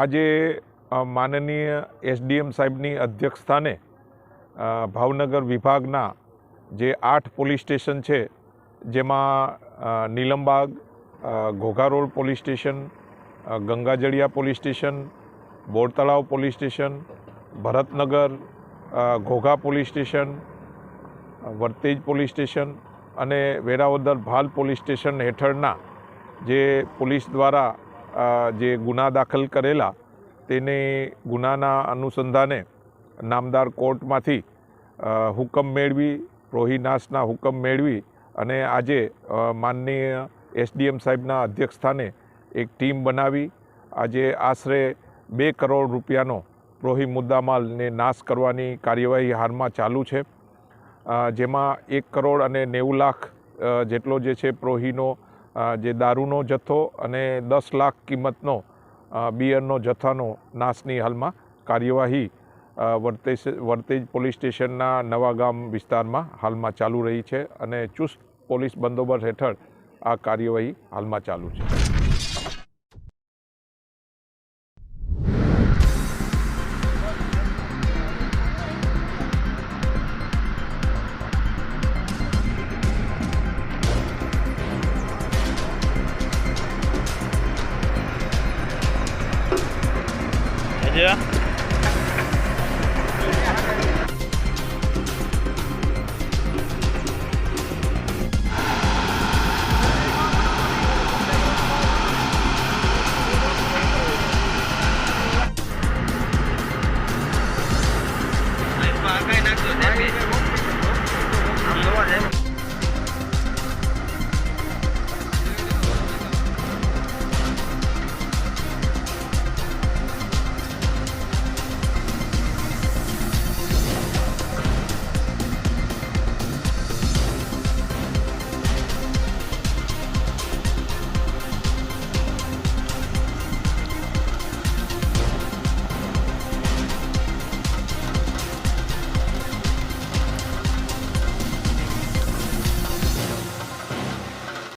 આજે માનનીય એસડીએમ સાહેબની અધ્યક્ષસ્થાને ભાવનગર વિભાગના જે 8 પોલીસ સ્ટેશન છે, જેમાં Nilambag, Ghogha road police station, Gangajaliya police station, Bor Talav police station, Bharatnagar, Ghogha police station, Vartej police station અને વેરાવદર ભાલ પોલીસ સ્ટેશન હેઠળના જે પોલીસ દ્વારા જે ગુના દાખલ કરેલા તેને ગુનાના અનુસંધાને નામદાર કોર્ટમાંથી હુકમ મેળવી, પ્રોહિનાશના હુકમ મેળવી અને આજે માનનીય એસડીએમ સાહેબના અધ્યક્ષસ્થાને એક ટીમ બનાવી આજે આશરે 2 કરોડ રૂપિયાનો પ્રોહી મુદ્દામાલને નાશ કરવાની કાર્યવાહી હાલમાં ચાલુ છે, જેમાં 1 કરોડ અને 90 લાખ જેટલો જે છે પ્રોહીનો જે દારૂનો જથ્થો અને 10 લાખ કિંમતનો બિયરનો જથ્થાનો નાશની હાલમાં કાર્યવાહી વર્તેજ પોલીસ સ્ટેશનના નવાગામ વિસ્તારમાં હાલમાં ચાલુ રહી છે અને ચુસ્ત પોલીસ બંદોબસ્ત હેઠળ આ કાર્યવાહી હાલમાં ચાલુ છે. Yeah.